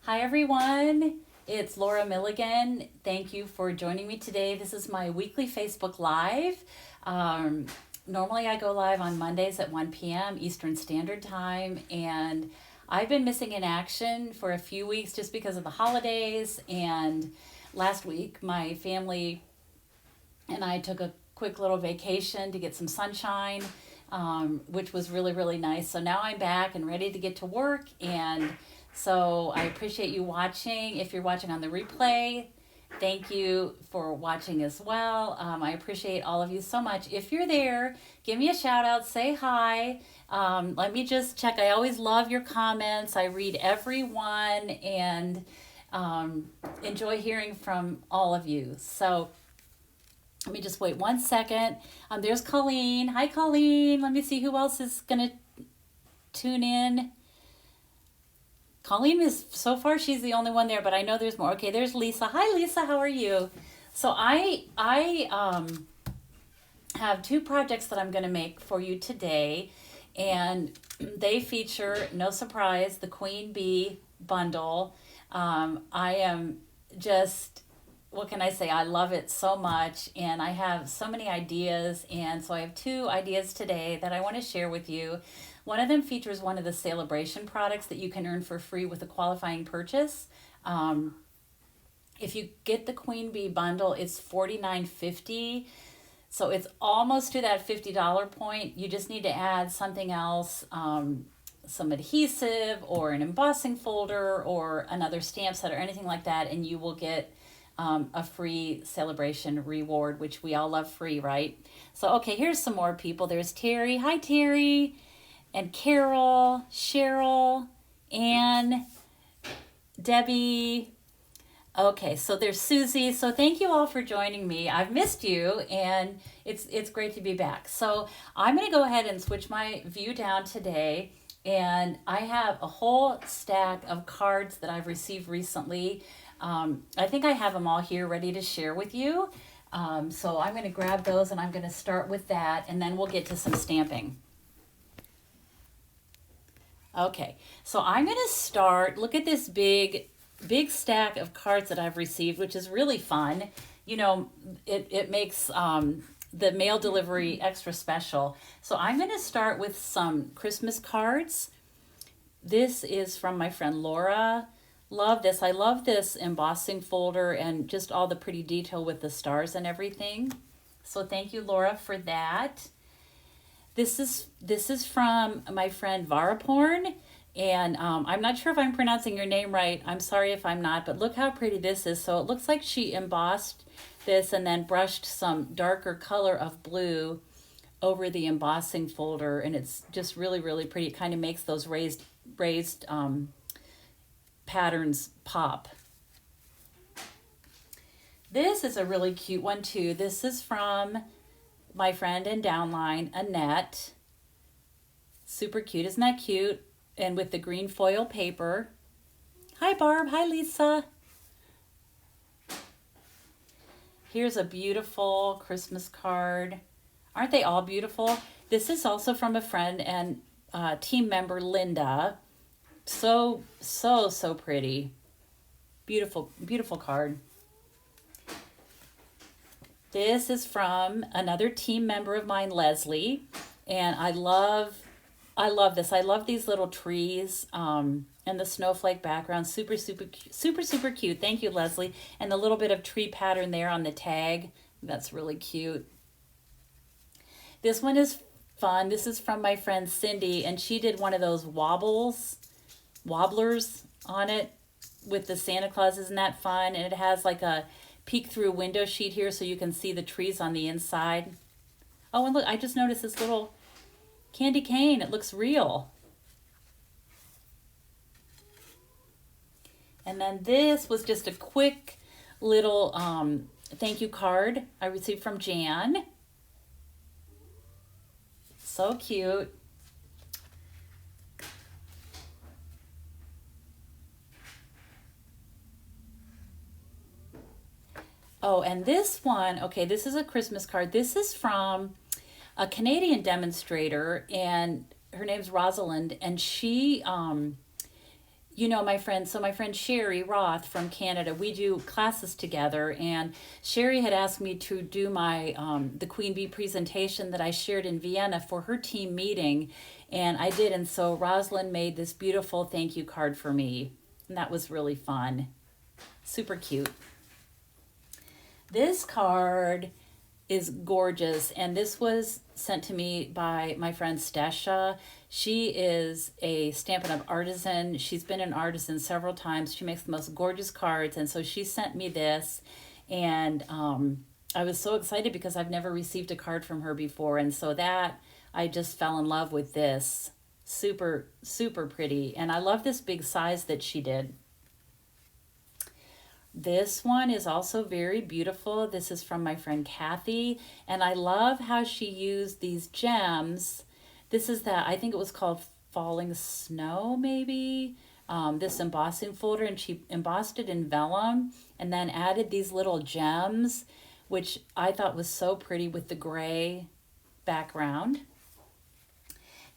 Hi everyone, it's Laura Milligan. Thank you for joining me today. This is my weekly Facebook Live. Um, Normally I go live on Mondays at 1 p.m. Eastern Standard Time, and I've been missing in action for a few weeks just because of the holidays. And last week my family and I took a quick little vacation to get some sunshine, which was really, really nice. So now I'm back and ready to get to work. And so I appreciate you watching. If you're watching on the replay, thank you for watching as well. I appreciate all of you so much. If you're there, give me a shout out, say hi. Let me just check. I always love your comments. I read every one and enjoy hearing from all of you. So let me just wait 1 second. There's Colleen. Hi, Colleen. Let me see who else is going to tune in. Colleen is, so far, she's the only one there, but I know there's more. Okay, there's Lisa. Hi, Lisa. How are you? So I have two projects that I'm going to make for you today, and they feature, no surprise, the Queen Bee bundle. I am just, what can I say? I love it so much, and I have so many ideas, and so I have two ideas today that I want to share with you. One of them features one of the celebration products that you can earn for free with a qualifying purchase. If you get the Queen Bee bundle, it's $49.50. So it's almost to that $50 point. You just need to add something else, some adhesive or an embossing folder or another stamp set or anything like that, and you will get a free celebration reward, which we all love free, right? So, okay, here's some more people. There's Terry. Hi, Terry. And Carol, Cheryl, Anne, Debbie. Okay, so there's Susie. So thank you all for joining me. I've missed you, and it's great to be back. So I'm going to go ahead and switch my view down today, and I have a whole stack of cards that I've received recently. I think I have them all here ready to share with you. So I'm going to grab those, and I'm going to start with that, and then we'll get to some stamping. Okay, so I'm going to start, look at this big stack of cards that I've received, which is really fun. You know, it makes the mail delivery extra special. So I'm going to start with some Christmas cards. This is from my friend Laura. Love this. I love this embossing folder and just all the pretty detail with the stars and everything. So thank you, Laura, for that. This is from my friend Varaporn, and I'm not sure if I'm pronouncing your name right. I'm sorry if I'm not, but look how pretty this is. So it looks like she embossed this and then brushed some darker color of blue over the embossing folder, and it's just really, really pretty. It kind of makes those raised patterns pop. This is a really cute one too. This is from my friend in downline, Annette. Super cute. Isn't that cute? And with the green foil paper. Hi, Barb. Hi, Lisa. Here's a beautiful Christmas card. Aren't they all beautiful? This is also from a friend and team member, Linda. So pretty. Beautiful, beautiful card. This is from another team member of mine, Leslie, and I love this. I love these little trees and the snowflake background. Super cute. Thank you, Leslie. And the little bit of tree pattern there on the tag. That's really cute. This one is fun. This is from my friend Cindy, and she did one of those wobblers on it with the Santa Claus. Isn't that fun? And it has like a peek through window sheet here so you can see the trees on the inside. Oh, and look, I just noticed this little candy cane. It looks real. And then this was just a quick little thank you card I received from Jan. So cute. Oh, and this one, okay, this is a Christmas card. This is from a Canadian demonstrator, and her name's Rosalind, and she you know, my friend Sherry Roth from Canada, we do classes together, and Sherry had asked me to do my the Queen Bee presentation that I shared in Vienna for her team meeting, and I did. And so Rosalind made this beautiful thank you card for me, and that was really fun. Super cute. This card is gorgeous, and this was sent to me by my friend Stasha. She is a Stampin' Up! Artisan. She's been an artisan several times. She makes the most gorgeous cards, and so she sent me this, and I was so excited because I've never received a card from her before, and so that I just fell in love with this. Super, super pretty, and I love this big size that she did. This one is also very beautiful. This is from my friend Kathy, and I love how she used these gems. This is I think it was called Falling Snow, maybe, this embossing folder, and she embossed it in vellum and then added these little gems, which I thought was so pretty with the gray background.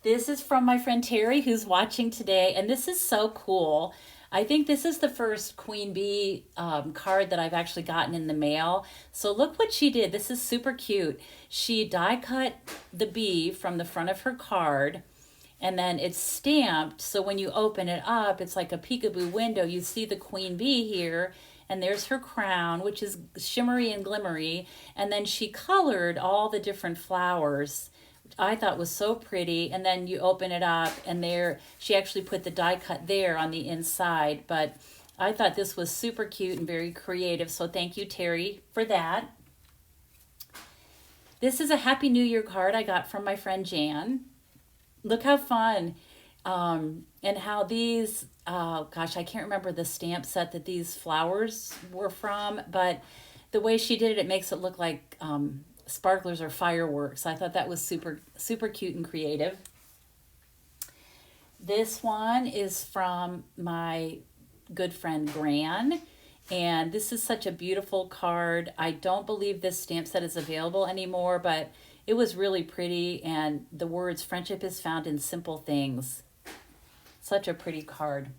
This is from my friend Terry, who's watching today, and this is so cool. I think this is the first Queen Bee card that I've actually gotten in the mail. So look what she did. This is super cute. She die cut the bee from the front of her card, and then it's stamped. So when you open it up, it's like a peekaboo window. You see the Queen Bee here, and there's her crown, which is shimmery and glimmery. And then she colored all the different flowers, I thought was so pretty. And then you open it up, and there she actually put the die cut there on the inside. But I thought this was super cute and very creative, so thank you, Terry, for that. This is a Happy New Year card I got from my friend Jan. Look how fun, and how these, gosh, I can't remember the stamp set that these flowers were from, but the way she did it, it makes it look like sparklers or fireworks. I thought that was super, super cute and creative. This one is from my good friend Gran, and this is such a beautiful card. I don't believe this stamp set is available anymore, but it was really pretty, and the words "friendship is found in simple things." Such a pretty card.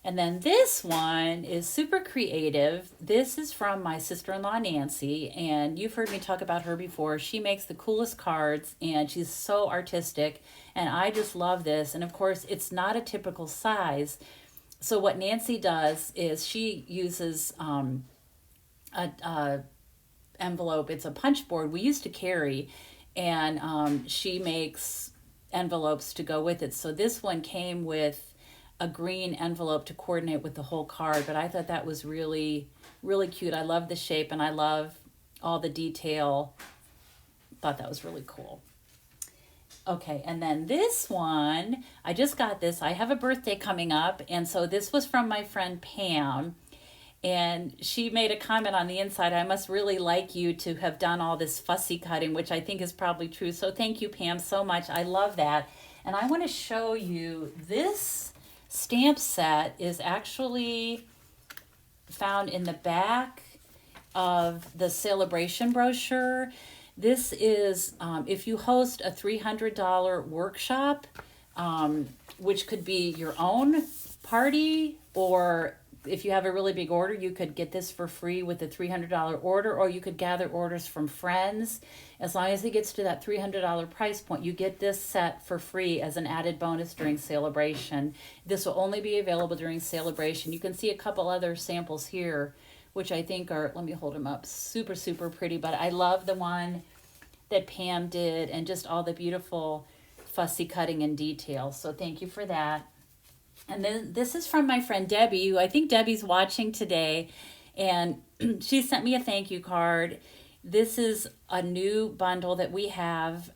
And then this one is super creative. This is from my sister-in-law, Nancy, and you've heard me talk about her before. She makes the coolest cards, and she's so artistic, and I just love this. And of course, it's not a typical size. So what Nancy does is she uses a envelope. It's a punch board we used to carry, and she makes envelopes to go with it. So this one came with a green envelope to coordinate with the whole card, but I thought that was really, really cute. I love the shape, and I love all the detail. Thought that was really cool. Okay, and then this one, I just got this. I have a birthday coming up, and so this was from my friend Pam, and she made a comment on the inside, "I must really like you to have done all this fussy cutting," which I think is probably true. So thank you, Pam, so much. I love that. And I want to show you this stamp set is actually found in the back of the celebration brochure. This is if you host a $300 workshop, which could be your own party, or if you have a really big order, you could get this for free with a $300 order, or you could gather orders from friends. As long as it gets to that $300 price point, you get this set for free as an added bonus during celebration. This will only be available during celebration. You can see a couple other samples here, which I think are, let me hold them up, super, super pretty. But I love the one that Pam did, and just all the beautiful fussy cutting and detail. So thank you for that. And then this is from my friend Debbie, who I think Debbie's watching today, and she sent me a thank you card. This is a new bundle that we have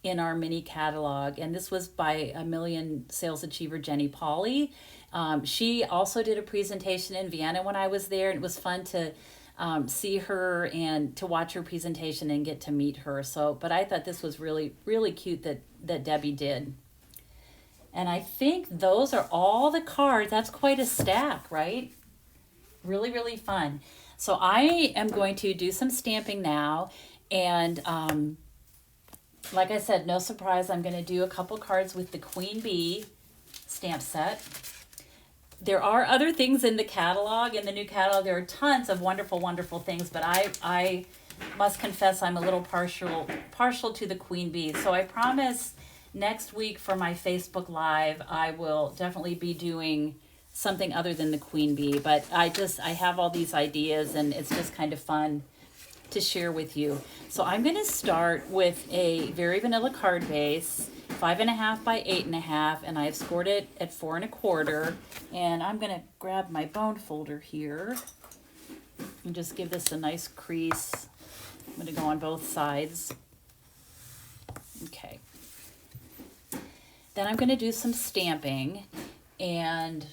in our mini catalog, and this was by a Milligan sales achiever, Jenny Pauley. She also did a presentation in Vienna when I was there, and it was fun to see her and to watch her presentation and get to meet her. So, but I thought this was really, really cute that Debbie did. And I think those are all the cards. That's quite a stack, right? Really, really fun. So I am going to do some stamping now. And like I said, no surprise, I'm going to do a couple cards with the Queen Bee. stamp set. There are other things in the catalog, in the new catalog. There are tons of wonderful, wonderful things, but I must confess I'm a little partial to the Queen Bee. So I promise next week for my Facebook Live, I will definitely be doing something other than the Queen Bee. But I have all these ideas, and it's just kind of fun to share with you. So I'm going to start with a very vanilla card base, 5.5 by 8.5, and I've scored it at 4 1/4. And I'm going to grab my bone folder here and just give this a nice crease. I'm going to go on both sides. Okay. Then I'm going to do some stamping, and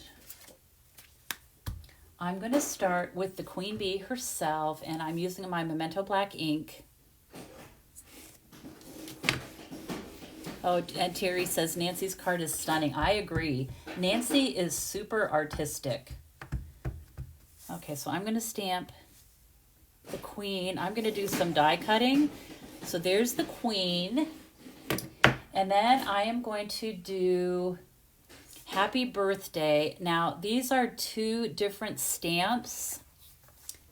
I'm going to start with the Queen Bee herself, and I'm using my Memento Black ink. Oh, and Terry says Nancy's card is stunning. I agree. Nancy is super artistic. Okay, so I'm going to stamp the Queen. I'm going to do some die cutting. So there's the Queen. And then I am going to do Happy Birthday. Now, these are two different stamps.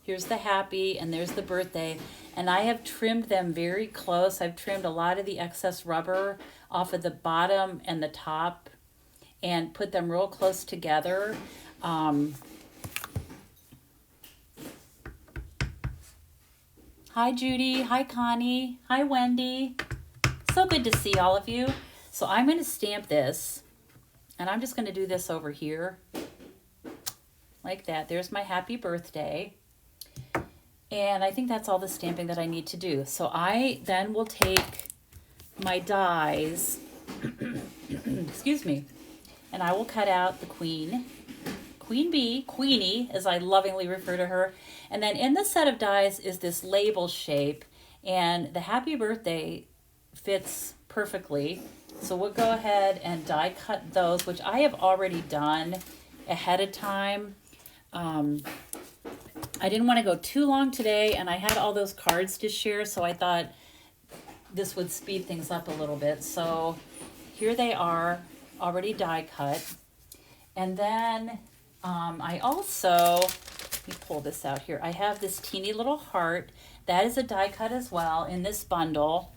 Here's the Happy and there's the Birthday. And I have trimmed them very close. I've trimmed a lot of the excess rubber off of the bottom and the top and put them real close together. Hi, Judy. Hi, Connie. Hi, Wendy. So good to see all of you. So I'm going to stamp this, and I'm just going to do this over here like that. There's my Happy Birthday. And I think that's all the stamping that I need to do. So I then will take my dies, excuse me, and I will cut out the Queen Bee, Queenie, as I lovingly refer to her. And then in the set of dies is this label shape, and the Happy Birthday fits perfectly. So we'll go ahead and die cut those, which I have already done ahead of time. I didn't want to go too long today, and I had all those cards to share, so I thought this would speed things up a little bit. So here they are, already die cut. And then I also, let me pull this out here. I have this teeny little heart. That is a die cut as well in this bundle.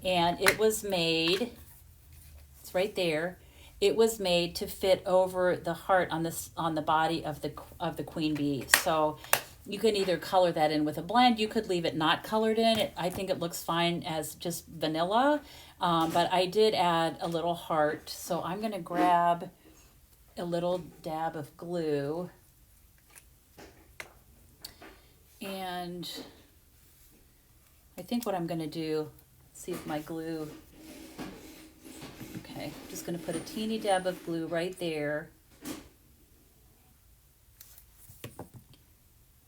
And it was made, it's right there. It was made to fit over the heart on the body of the Queen Bee. So you can either color that in with a blend. You could leave it not colored in. I think it looks fine as just vanilla. But I did add a little heart. So I'm going to grab a little dab of glue. And I think what I'm going to do, see if my glue, okay, I'm just going to put a teeny dab of glue right there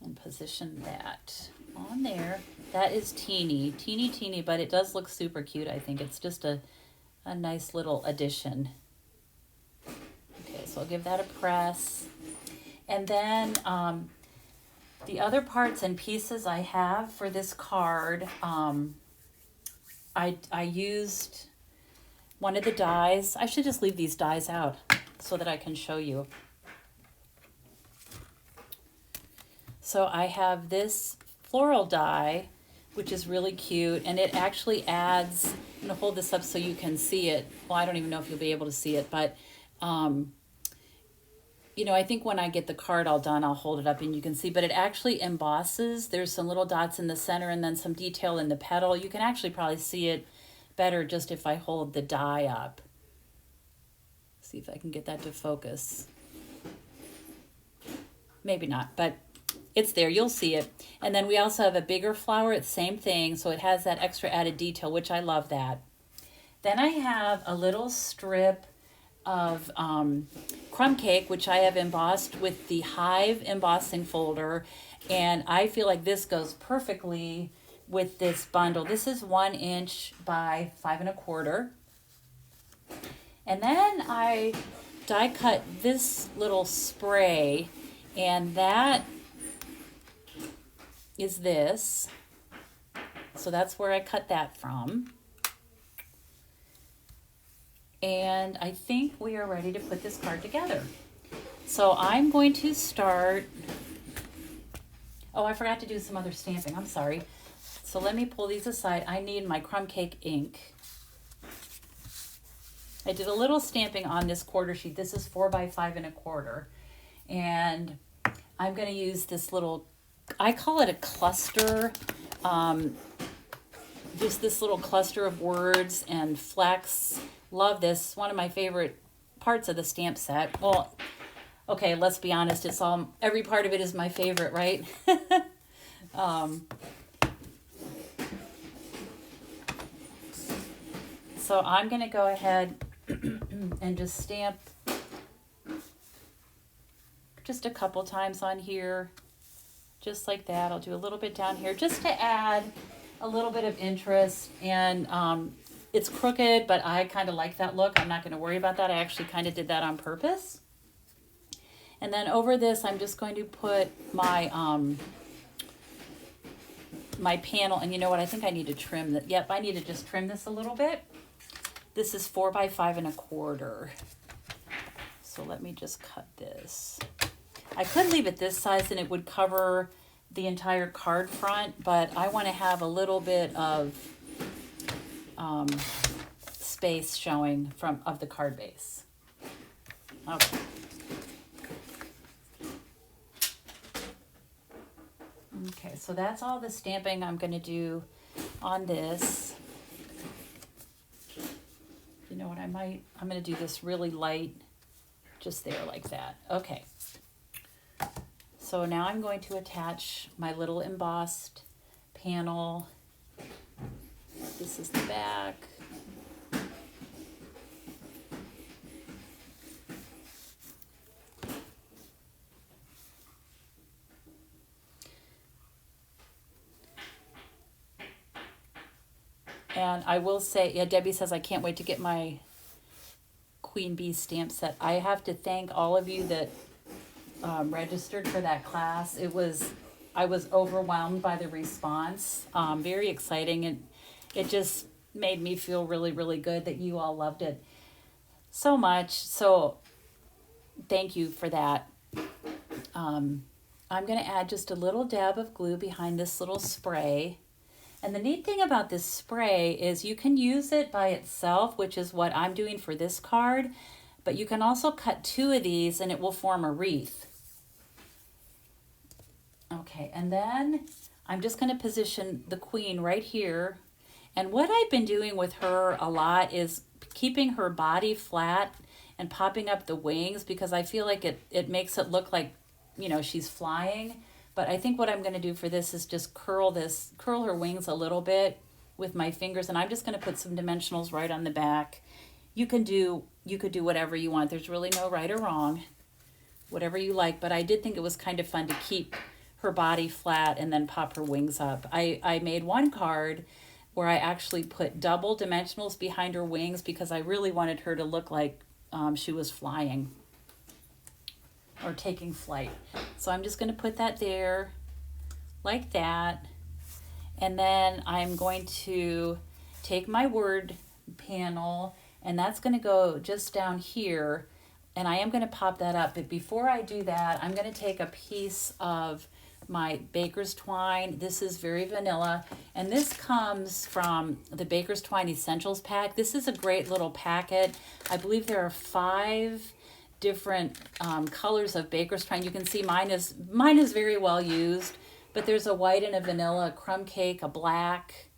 and position that on there. That is teeny, but it does look super cute. I think it's just a nice little addition. Okay, so I'll give that a press. And then the other parts and pieces I have for this card, I used one of the dies. I should just leave these dies out so that I can show you. So I have this floral die, which is really cute, and it actually adds, I'm going to hold this up so you can see it. Well, I don't even know if you'll be able to see it, but you know, I think when I get the card all done, I'll hold it up and you can see, but it actually embosses. There's some little dots in the center and then some detail in the petal. You can actually probably see it better just if I hold the die up. See if I can get that to focus. Maybe not, but it's there. You'll see it. And then we also have a bigger flower. It's the same thing, so it has that extra added detail, which I love that. Then I have a little strip of crumb cake, which I have embossed with the Hive embossing folder, and I feel like this goes perfectly with this bundle. This is 1 inch by 5 1/4, and then I die cut this little spray, and that is this. So that's where I cut that from. And I think we are ready to put this card together. So I'm going to start, oh, I forgot to do some other stamping, I'm sorry. So let me pull these aside. I need my crumb cake ink. I did a little stamping on this quarter sheet. This is 4 by 5 1/4. And I'm going to use this little, I call it a cluster, just this little cluster of words and flecks. Love this. One of my favorite parts of the stamp set. Well, okay, let's be honest. It's all, every part of it is my favorite, right? So I'm going to go ahead and just stamp just a couple times on here, just like that. I'll do a little bit down here just to add a little bit of interest. And it's crooked, but I kind of like that look. I'm not going to worry about that. I actually kind of did that on purpose. And then over this, I'm just going to put my my panel. And you know what? I think I need to trim that. Yep, I need to just trim this a little bit. This is 4 by 5 1/4. So let me just cut this. I could leave it this size and it would cover the entire card front, but I want to have a little bit of space showing of the card base. Okay. Okay, so that's all the stamping I'm going to do on this. You know what, I'm going to do this really light, just there like that. Okay. So now I'm going to attach my little embossed panel. This is the back. And I will say, yeah, Debbie says, I can't wait to get my Queen Bee stamp set. I have to thank all of you that registered for that class. I was overwhelmed by the response. Very exciting. And it just made me feel really, really good that you all loved it so much. So thank you for that. I'm going to add just a little dab of glue behind this little spray. And the neat thing about this spray is you can use it by itself, which is what I'm doing for this card, but you can also cut 2 of these and it will form a wreath. Okay, and then I'm just going to position the queen right here. And what I've been doing with her a lot is keeping her body flat and popping up the wings, because I feel like it makes it look like, you know, she's flying. But I think what I'm going to do for this is just curl her wings a little bit with my fingers. And I'm just going to put some dimensionals right on the back. You could do whatever you want. There's really no right or wrong, whatever you like. But I did think it was kind of fun to keep her body flat and then pop her wings up. I made one card where I actually put double dimensionals behind her wings because I really wanted her to look like she was flying or taking flight. So I'm just going to put that there like that. And then I'm going to take my word panel, and that's going to go just down here. And I am going to pop that up. But before I do that, I'm going to take a piece of my Baker's Twine. This is very vanilla. And this comes from the Baker's Twine Essentials pack. This is a great little packet. I believe there are 5 different colors of Baker's Twine. You can see mine is very well used, but there's a white and a vanilla, a crumb cake, a black,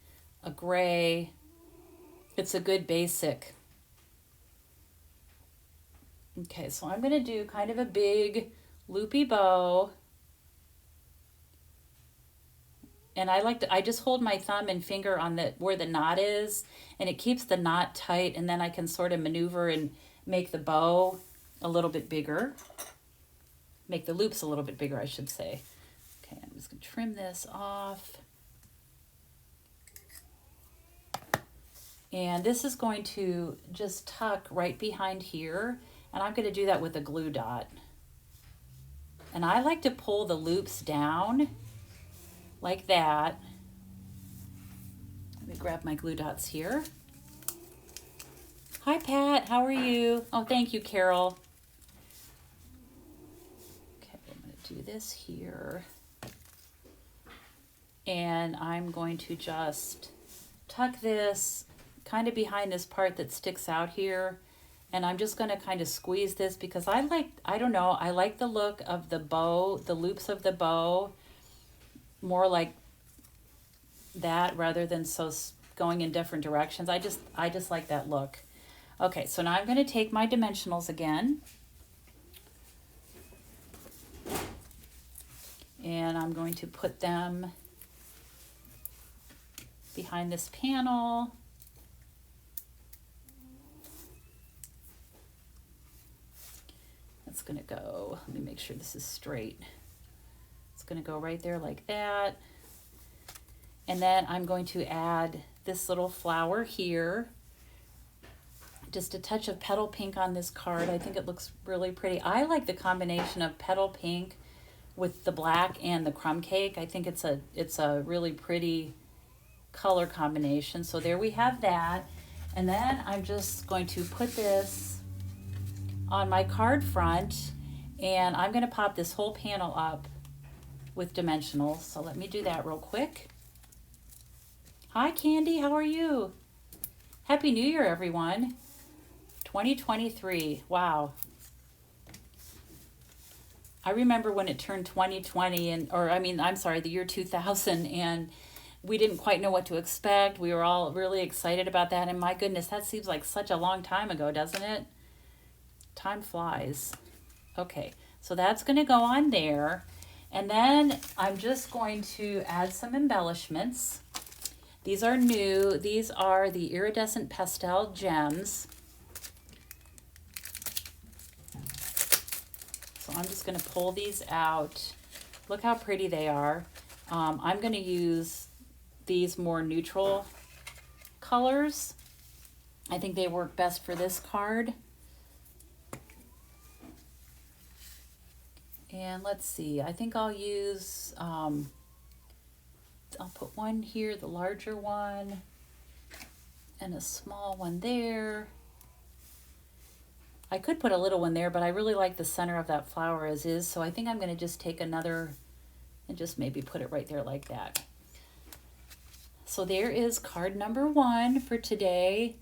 a gray. It's a good basic. Okay, so I'm going to do kind of a big loopy bow. And I just hold my thumb and finger on where the knot is, and it keeps the knot tight, and then I can sort of maneuver and make the bow a little bit bigger. Make the loops a little bit bigger, I should say. Okay, I'm just going to trim this off. And this is going to just tuck right behind here, and I'm going to do that with a glue dot. And I like to pull the loops down like that. Let me grab my glue dots here. Hi, Pat. How are you? Oh, thank you, Carol. Okay, I'm going to do this here. And I'm going to just tuck this kind of behind this part that sticks out here. And I'm just going to kind of squeeze this because I like the look of the bow, the loops of the bow, more like that rather than so going in different directions. I just like that look. Okay, so now I'm going to take my dimensionals again. And I'm going to put them behind this panel. That's going to go, let me make sure this is straight. It's going to go right there like that. And then I'm going to add this little flower here. Just a touch of petal pink on this card. I think it looks really pretty. I like the combination of petal pink with the black and the crumb cake. I think it's a really pretty color combination. So there we have that. And then I'm just going to put this on my card front, and I'm going to pop this whole panel up with dimensionals. So let me do that real quick. Hi, Candy. How are you? Happy New Year, everyone. 2023. Wow. I remember when it turned 2020 the year 2000, and we didn't quite know what to expect. We were all really excited about that. And my goodness, that seems like such a long time ago, doesn't it? Time flies. Okay, so that's going to go on there. And then I'm just going to add some embellishments. These are new. These are the iridescent pastel gems. So I'm just going to pull these out. Look how pretty they are. I'm going to use these more neutral colors. I think they work best for this card. And let's see, I think I'll use, I'll put one here, the larger one, and a small one there. I could put a little one there, but I really like the center of that flower as is, so I think I'm going to just take another and just maybe put it right there like that. So there is card number 1 for today.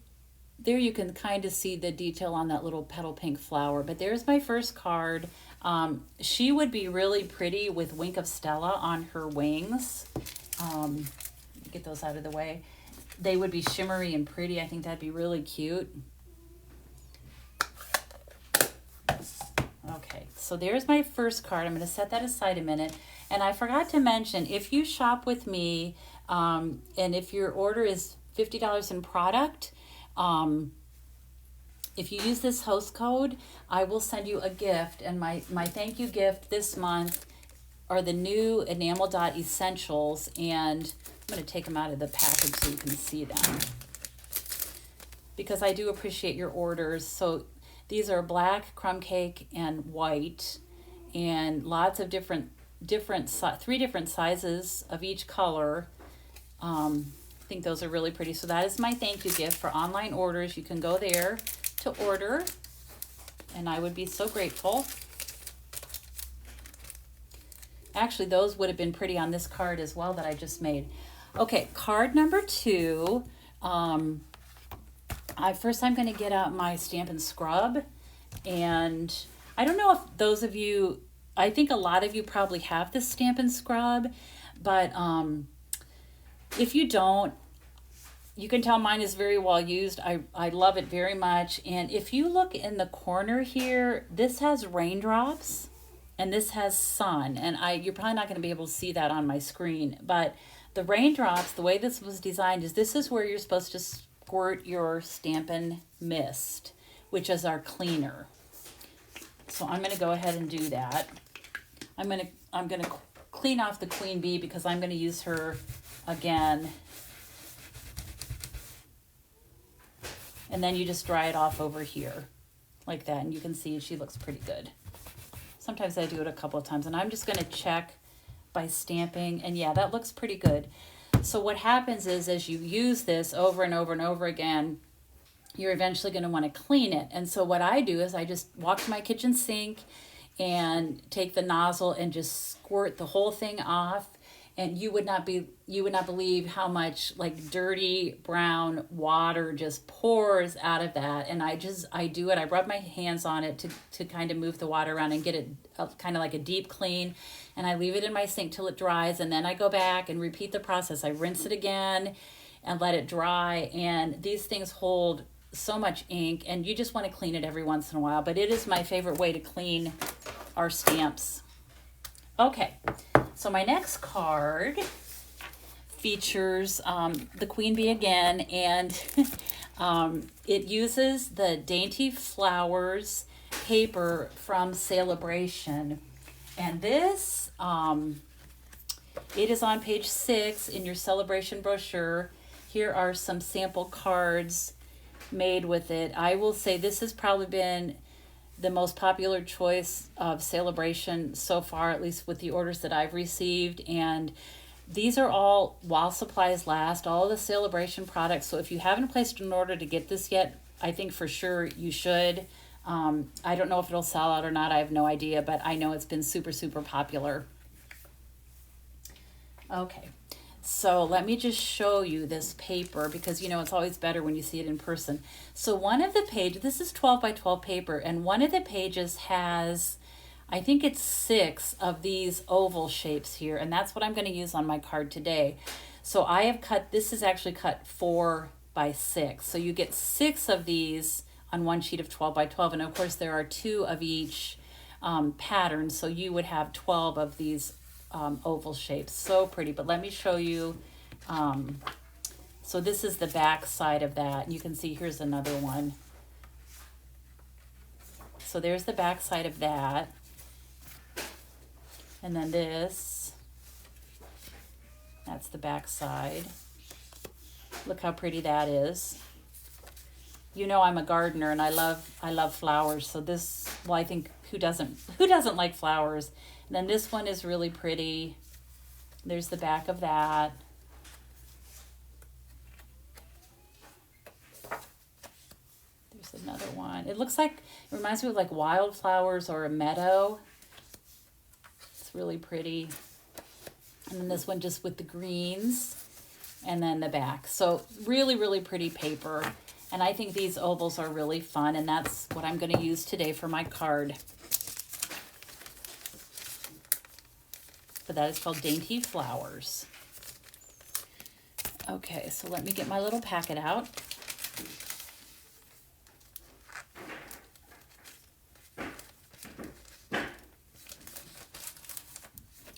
There you can kind of see the detail on that little petal pink flower, but there's my first card. She would be really pretty with Wink of Stella on her wings. Get those out of the way. They would be shimmery and pretty. I think that'd be really cute. Okay, so there's my first card. I'm going to set that aside a minute. And I forgot to mention, if you shop with me, and if your order is $50 in product, if you use this host code, I will send you a gift. And my thank you gift this month are the new Enamel Dot Essentials. And I'm going to take them out of the package so you can see them, because I do appreciate your orders. So these are black, crumb cake, and white, and lots of different 3 different sizes of each color. I think those are really pretty. So that is my thank you gift for online orders. You can go there to order, and I would be so grateful. Actually, those would have been pretty on this card as well that I just made. Okay, card number 2. First I'm going to get out my Stampin' Scrub, and I don't know if those of you, I think a lot of you probably have this Stampin' Scrub, but if you don't, you can tell mine is very well used. I love it very much. And if you look in the corner here, this has raindrops and this has sun. And you're probably not going to be able to see that on my screen. But the raindrops, the way this was designed is this is where you're supposed to squirt your Stampin' Mist, which is our cleaner. So I'm going to go ahead and do that. I'm going to clean off the Queen Bee because I'm going to use her again. And then you just dry it off over here like that, and you can see she looks pretty good. Sometimes I do it a couple of times, and I'm just going to check by stamping, and yeah, that looks pretty good. So what happens is as you use this over and over and over again, you're eventually going to want to clean it. And so what I do is I just walk to my kitchen sink and take the nozzle and just squirt the whole thing off. And you would not believe how much like dirty brown water just pours out of that. And I do it. I rub my hands on it to kind of move the water around and get it kind of like a deep clean. And I leave it in my sink till it dries. And then I go back and repeat the process. I rinse it again and let it dry. And these things hold so much ink, and you just want to clean it every once in a while. But it is my favorite way to clean our stamps. Okay, so my next card features the Queen Bee again, and it uses the Dainty Flowers paper from Celebration. And this, it is on page 6 in your Celebration brochure. Here are some sample cards made with it. I will say this has probably been the most popular choice of Celebration so far, at least with the orders that I've received. And these are all while supplies last, all of the Celebration products. So if you haven't placed an order to get this yet, I think for sure you should. I don't know if it'll sell out or not. I have no idea, but I know it's been super, super popular. Okay. So let me just show you this paper because, you know, it's always better when you see it in person. So one of the pages, this is 12 by 12 paper, and one of the pages has, I think it's 6 of these oval shapes here, and that's what I'm going to use on my card today. So I have cut, this is actually cut 4 by 6. So you get 6 of these on one sheet of 12 by 12, and of course there are 2 of each pattern, so you would have 12 of these oval shapes. So pretty. But let me show you. So this is the back side of that. You can see here's another one. So there's the back side of that. And then this, that's the back side. Look how pretty that is. You know, I'm a gardener and I love flowers. So this, well, I think who doesn't like flowers? And then this one is really pretty. There's the back of that. There's another one. It looks like, it reminds me of like wildflowers or a meadow. It's really pretty. And then this one just with the greens and then the back. So really, really pretty paper. And I think these ovals are really fun, and that's what I'm going to use today for my card. But that is called Dainty Flowers. Okay, so let me get my little packet out.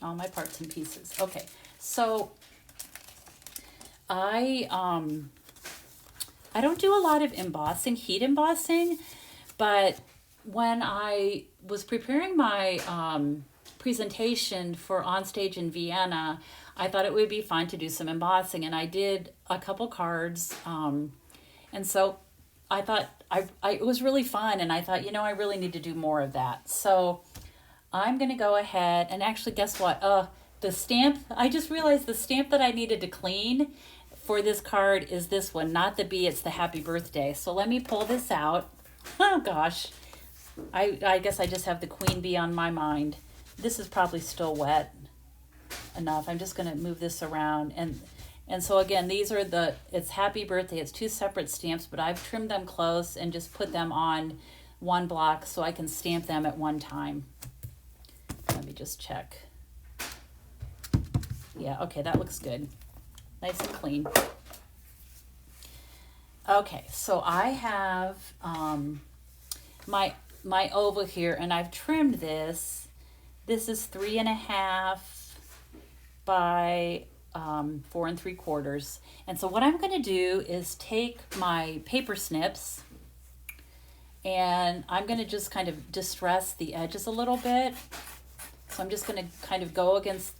All my parts and pieces. Okay, so I don't do a lot of embossing, heat embossing, but when I was preparing my presentation for Onstage in Vienna, I thought it would be fun to do some embossing, and I did a couple cards, and so I thought it was really fun, and I thought, you know, I really need to do more of that. So I'm going to go ahead, and actually, guess what? The stamp, I just realized the stamp that I needed to clean for this card is this one, not the bee, it's the happy birthday. So let me pull this out. Oh gosh, I guess I just have the Queen Bee on my mind. This is probably still wet enough. I'm just going to move this around. And so again, these are it's happy birthday. It's 2 separate stamps, but I've trimmed them close and just put them on one block so I can stamp them at one time. Let me just check. Yeah, okay, that looks good. Nice and clean. Okay, so I have my oval here, and I've trimmed this. This is 3.5 by 4 3/4. And so what I'm going to do is take my paper snips, and I'm going to just kind of distress the edges a little bit. So I'm just going to kind of go against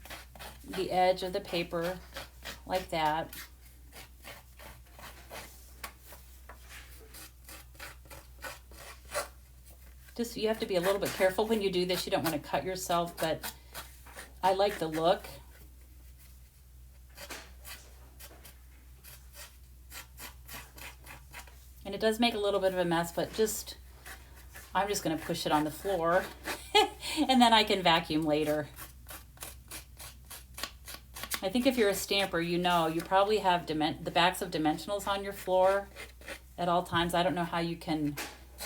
the edge of the paper like that. Just, you have to be a little bit careful when you do this. You don't want to cut yourself, but I like the look. And it does make a little bit of a mess, but I'm just going to push it on the floor and then I can vacuum later. I think if you're a stamper, you know, you probably have the backs of dimensionals on your floor at all times. I don't know how you can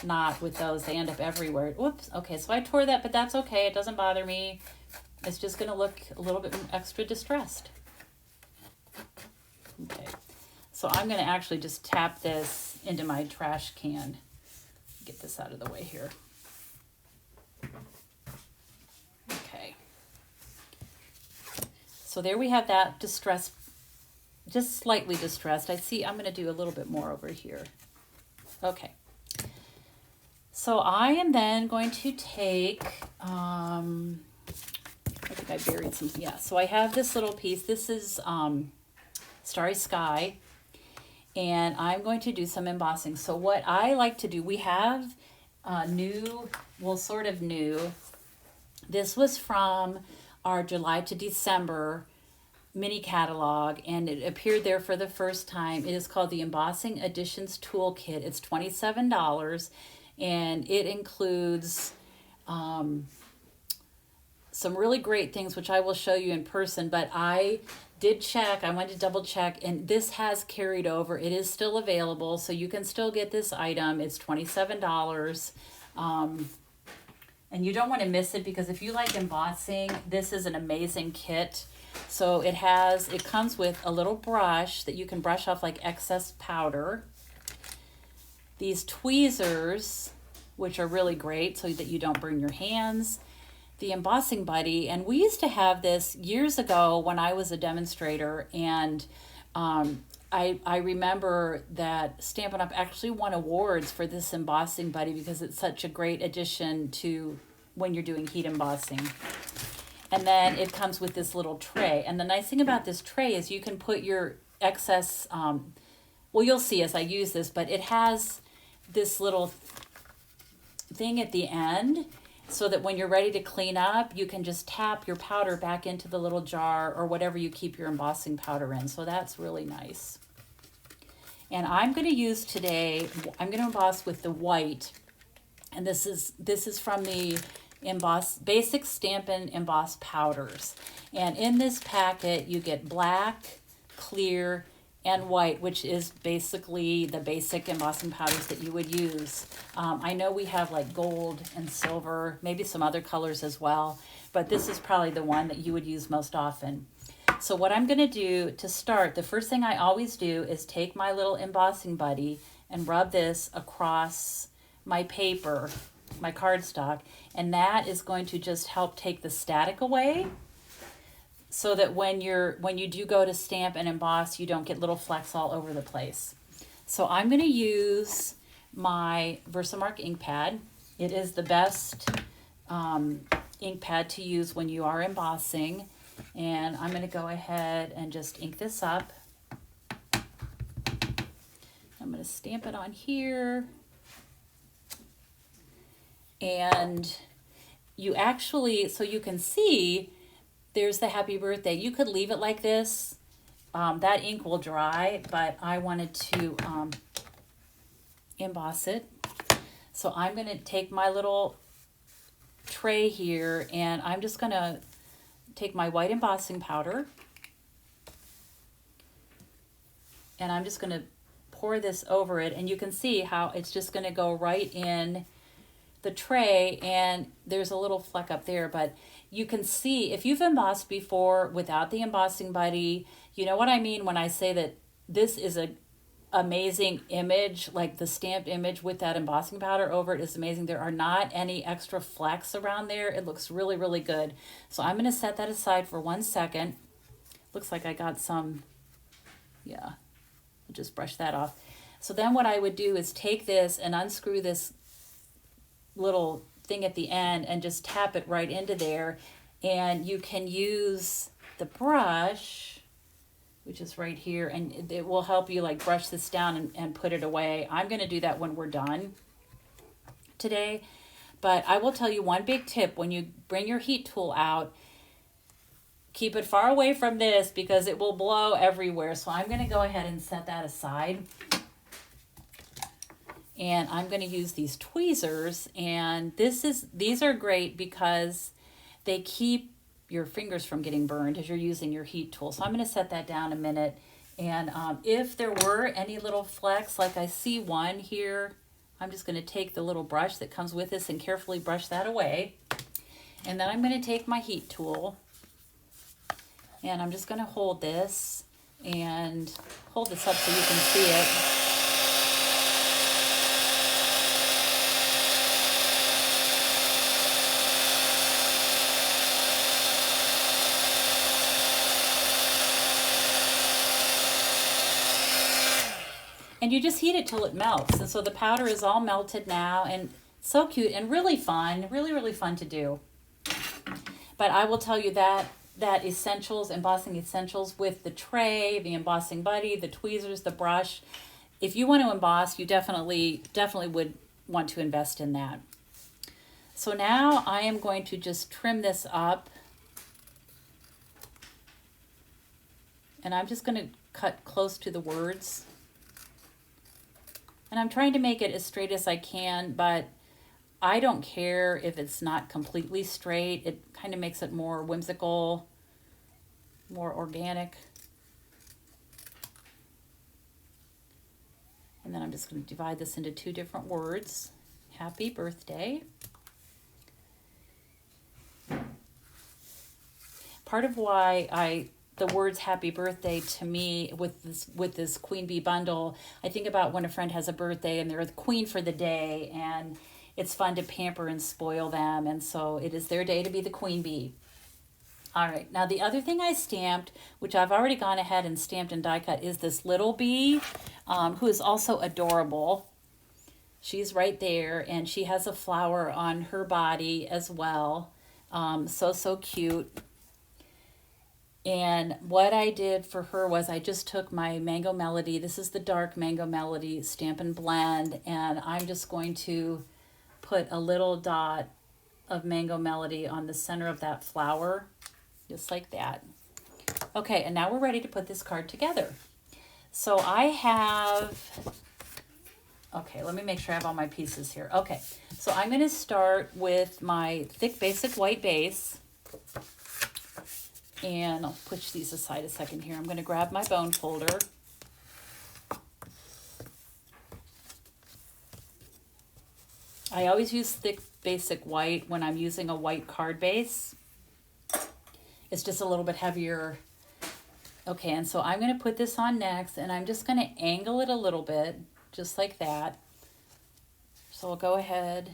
not with those. They end up everywhere. Whoops. Okay, so I tore that, but that's okay. It doesn't bother me. It's just going to look a little bit extra distressed. Okay, so I'm going to actually just tap this into my trash can. Get this out of the way here. Okay. So there we have that distressed, just slightly distressed. I see I'm going to do a little bit more over here. Okay. So I am then going to take, I think I buried some, yeah. So I have this little piece. This is Starry Sky. And I'm going to do some embossing. So what I like to do, we have new, well, sort of new. This was from our July to December mini catalog, and it appeared there for the first time. It is called the Embossing Additions Toolkit. It's $27, and it includes some really great things, which I will show you in person, but I did check, I wanted to double check, and this has carried over. It is still available, so you can still get this item. It's $27. And you don't want to miss it, because if you like embossing, this is an amazing kit. So it comes with a little brush that you can brush off like excess powder. These tweezers, which are really great so that you don't burn your hands. The embossing buddy, and we used to have this years ago when I was a demonstrator, and I remember that Stampin' Up! Actually won awards for this embossing buddy because it's such a great addition to when you're doing heat embossing. And then it comes with this little tray, and the nice thing about this tray is you can put your excess, well, you'll see as I use this, but it has this little thing at the end, so that when you're ready to clean up, you can just tap your powder back into the little jar or whatever you keep your embossing powder in. So that's really nice. And I'm going to use today, I'm going to emboss with the white. And this is from the Basic Stampin' Emboss Powders. And in this packet, you get black, clear, and white, which is basically the basic embossing powders that you would use. I know we have like gold and silver, maybe some other colors as well, but this is probably the one that you would use most often. So what I'm gonna do to start, the first thing I always do is take my little embossing buddy and rub this across my paper, my cardstock, and that is going to just help take the static away, so that when you do go to stamp and emboss, you don't get little flecks all over the place. So I'm going to use my Versamark ink pad. It is the best ink pad to use when you are embossing. And I'm going to go ahead and just ink this up. I'm going to stamp it on here. And you actually, so you can see, there's the happy birthday. You could leave it like this. That ink will dry, but I wanted to emboss it. So I'm going to take my little tray here, and I'm just going to take my white embossing powder, and I'm just going to pour this over it, and you can see how it's just going to go right in the tray, and there's a little fleck up there, but you can see if you've embossed before without the embossing buddy, you know what I mean when I say that this is a amazing image, like the stamped image with that embossing powder over it is amazing. There are not any extra flecks around there. It looks really, really good. So I'm going to set that aside for 1 second. Looks like I got some, yeah, I'll just brush that off. So then what I would do is take this and unscrew this little thing at the end and just tap it right into there, and you can use the brush, which is right here, and it will help you like brush this down and put it away. I'm going to do that when we're done today, but I will tell you one big tip: when you bring your heat tool out, keep it far away from this because it will blow everywhere. So I'm going to go ahead and set that aside. And I'm going to use these tweezers, and these are great because they keep your fingers from getting burned as you're using your heat tool. So I'm going to set that down a minute. And if there were any little flecks, like I see one here, I'm just going to take the little brush that comes with this and carefully brush that away. And then I'm going to take my heat tool, and I'm just going to hold this and hold this up so you can see it. And you just heat it till it melts. And so the powder is all melted now, and so cute and really fun, really fun to do. But I will tell you that essentials, embossing essentials with the tray, the embossing buddy, the tweezers, the brush, if you want to emboss, you definitely would want to invest in that. So now I am going to just trim this up. And I'm just going to cut close to the words. And I'm trying to make it as straight as I can, but I don't care if it's not completely straight. It kind of makes it more whimsical, more organic. And then I'm just going to divide this into two different words. Happy birthday. Part of why the words happy birthday to me with this queen bee bundle, I think about when a friend has a birthday and they're the queen for the day, and it's fun to pamper and spoil them, and so it is their day to be the queen bee. All right, now the other thing I stamped, which I've already gone ahead and stamped and die cut, is this little bee who is also adorable. She's right there, and she has a flower on her body as well. So cute. And what I did for her was I just took my Mango Melody. This is the dark Mango Melody Stampin' Blend, and I'm just going to put a little dot of Mango Melody on the center of that flower, just like that. Okay, and now we're ready to put this card together. So I have, okay, let me make sure I have all my pieces here. Okay, so I'm going to start with my thick basic white base. And I'll push these aside a second here. I'm going to grab my bone folder. I always use thick basic white when I'm using a white card base. It's just a little bit heavier. Okay, and so I'm going to put this on next, and I'm just going to angle it a little bit, just like that. So I'll go ahead.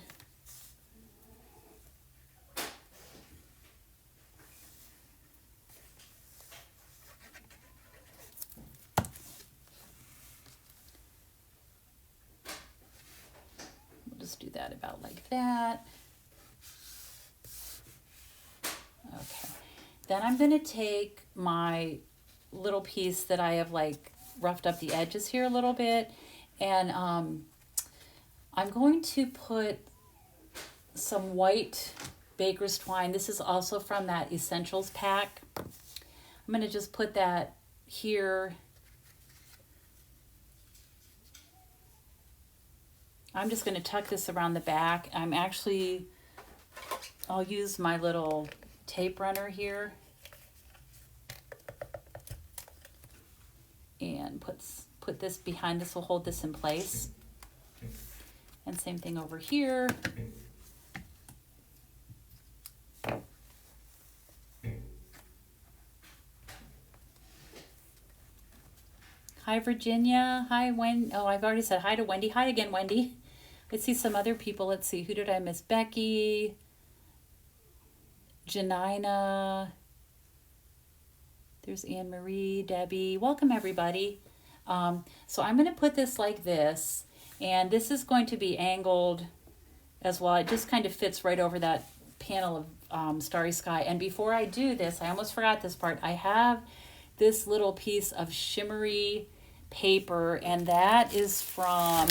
Do that about like that. Okay, then I'm going to take my little piece that I have like roughed up the edges here a little bit, and I'm going to put some white baker's twine. This is also from that essentials pack. I'm going to just put that here. I'm just going to tuck this around the back. I'll use my little tape runner here and put this behind. This will hold this in place. And same thing over here. Hi, Virginia. Hi, Wendy. Oh, I've already said hi to Wendy. Hi again, Wendy. Let's see some other people. Let's see. Who did I miss? Becky. Janina. There's Anne Marie, Debbie. Welcome, everybody. So I'm going to put this like this. And this is going to be angled as well. It just kind of fits right over that panel of Starry Sky. And before I do this, I almost forgot this part. I have this little piece of shimmery paper, and that is from,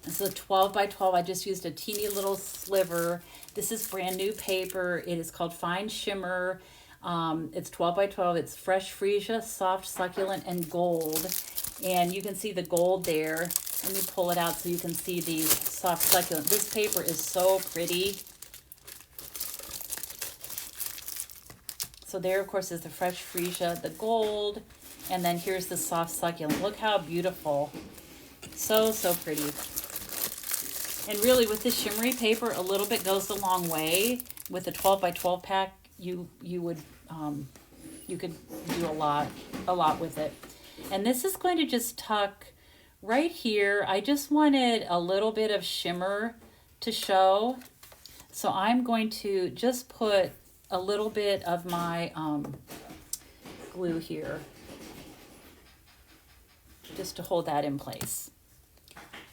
this is a 12 by 12. I just used a teeny little sliver. This is brand new paper. It is called Fine Shimmer. It's 12 by 12. It's fresh freesia, soft, succulent, and gold. And you can see the gold there. Let me pull it out so you can see these soft succulent. This paper is so pretty. So there, of course, is the fresh freesia, the gold, and then here's the soft succulent. Look how beautiful. So, so pretty. And really, with the shimmery paper, a little bit goes a long way. With a 12 by 12 pack, you could do a lot with it. And this is going to just tuck right here. I just wanted a little bit of shimmer to show. So I'm going to just put a little bit of my glue here just to hold that in place.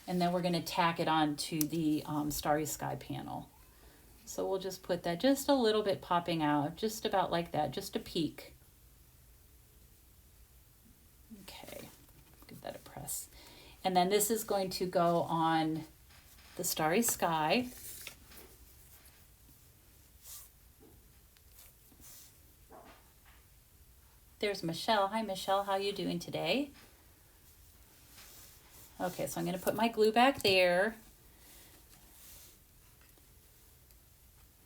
And then we're going to tack it on to the Starry Sky panel. So we'll just put that just a little bit popping out, just about like that, just a peek. Okay, give that a press. And then this is going to go on the Starry Sky. There's Michelle. Hi, Michelle. How are you doing today? Okay, so I'm going to put my glue back there.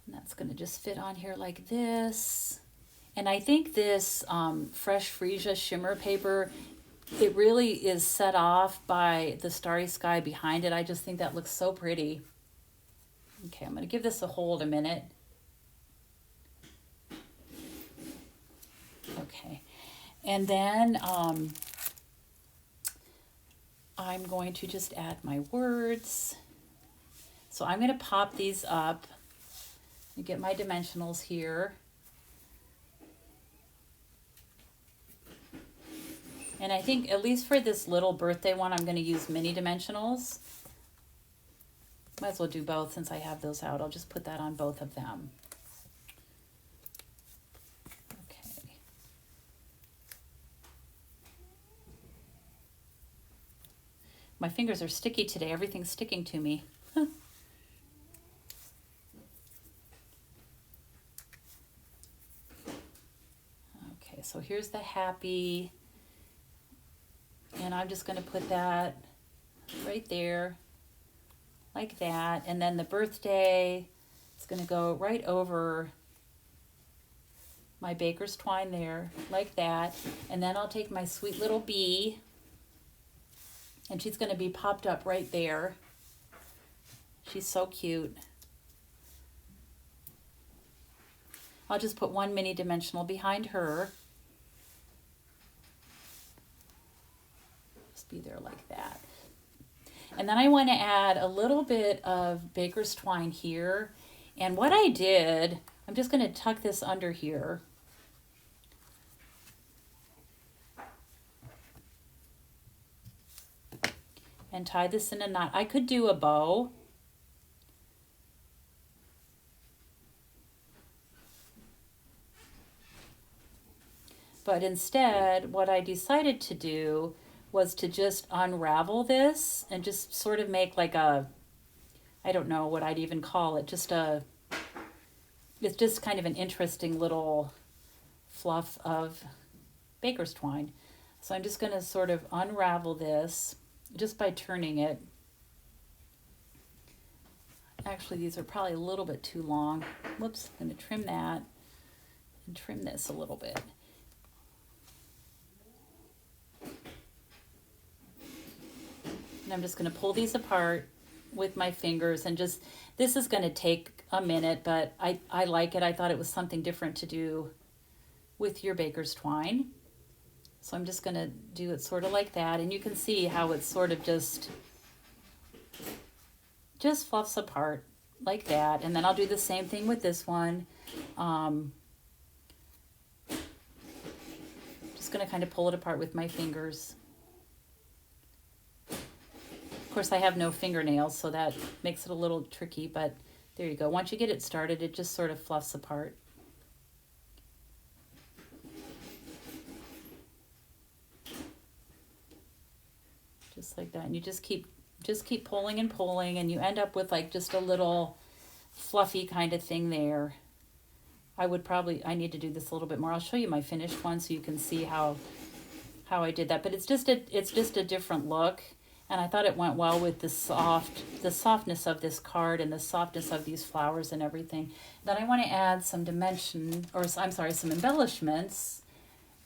And that's going to just fit on here like this. And I think this Fresh Freesia shimmer paper, it really is set off by the Starry Sky behind it. I just think that looks so pretty. Okay, I'm going to give this a hold a minute. Okay, and then I'm going to just add my words. So I'm going to pop these up and get my dimensionals here. And I think, at least for this little birthday one, I'm going to use mini dimensionals. Might as well do both since I have those out. I'll just put that on both of them. My fingers are sticky today. Everything's sticking to me. Okay, so here's the happy. And I'm just going to put that right there, like that. And then the birthday, it's going to go right over my baker's twine there, like that. And then I'll take my sweet little bee, and she's going to be popped up right there. She's so cute. I'll just put one mini dimensional behind her. Just be there like that. And then I want to add a little bit of baker's twine here. And what I did, I'm just going to tuck this under here. And tie this in a knot. I could do a bow. But instead, what I decided to do was to just unravel this and just sort of make like a, I don't know what I'd even call it, it's just kind of an interesting little fluff of baker's twine. So I'm just going to sort of unravel this just by turning it. Actually, these are probably a little bit too long. Whoops, I'm going to trim that and trim this a little bit. And I'm just going to pull these apart with my fingers and just, this is going to take a minute, but I like it. I thought it was something different to do with your baker's twine. So I'm just going to do it sort of like that. And you can see how it's sort of just fluffs apart like that. And then I'll do the same thing with this one. Just going to kind of pull it apart with my fingers. Of course, I have no fingernails, so that makes it a little tricky, but there you go. Once you get it started, it just sort of fluffs apart. Just like that. And you just keep pulling and pulling, and you end up with like just a little fluffy kind of thing there. I need to do this a little bit more. I'll show you my finished one so you can see how I did that. But it's just a different look. And I thought it went well with the softness of this card and the softness of these flowers and everything. Then I want to add some dimension, or I'm sorry, some embellishments.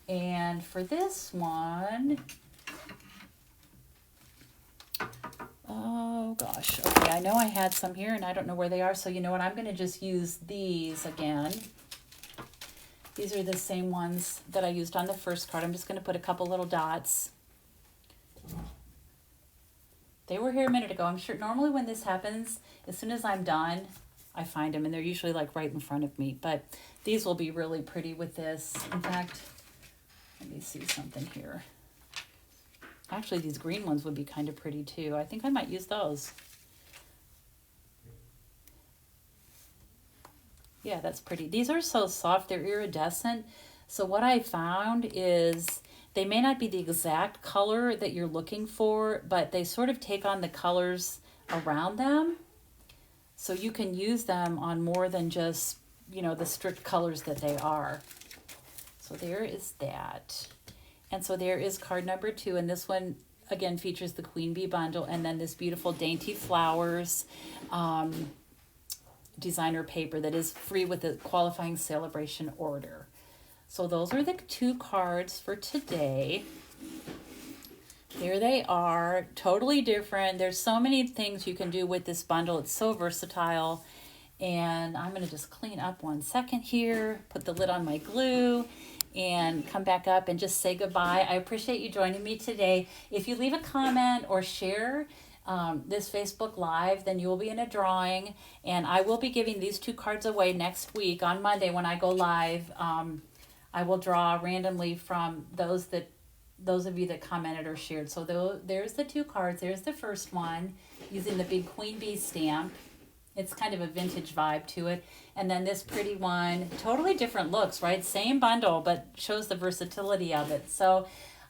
And for this one, oh gosh, okay, I know I had some here and I don't know where they are, so you know what, I'm going to just use these again. These are the same ones that I used on the first card. I'm just going to put a couple little dots. They were here a minute ago. I'm sure normally when this happens, as soon as I'm done, I find them, and they're usually like right in front of me. But these will be really pretty with this. In fact, let me see something here. Actually, these green ones would be kind of pretty too. I think I might use those. Yeah, that's pretty. These are so soft, they're iridescent. So what I found is they may not be the exact color that you're looking for, but they sort of take on the colors around them. So you can use them on more than just, you know, the strict colors that they are. So there is that. And so there is card number 2. And this one, again, features the Queen Bee bundle and then this beautiful Dainty Flowers designer paper that is free with the qualifying celebration order. So those are the 2 cards for today. There they are, totally different. There's so many things you can do with this bundle. It's so versatile. And I'm going to just clean up 1 second here, put the lid on my glue, and come back up and just say goodbye. I appreciate you joining me today. If you leave a comment or share this Facebook Live, then you will be in a drawing. And I will be giving these 2 cards away next week on Monday when I go live. I will draw randomly from those of you that commented or shared. So there's the 2 cards. There's the first one using the big Queen Bee stamp. It's kind of a vintage vibe to it. And then this pretty one, totally different looks, right? Same bundle, but shows the versatility of it. So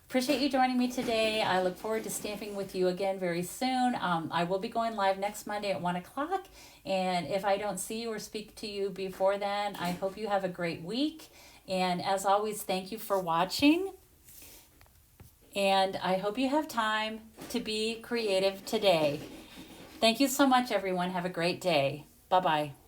appreciate you joining me today. I look forward to stamping with you again very soon. I will be going live next Monday at 1 o'clock. And if I don't see you or speak to you before then, I hope you have a great week. And as always, thank you for watching. And I hope you have time to be creative today. Thank you so much, everyone. Have a great day. Bye-bye.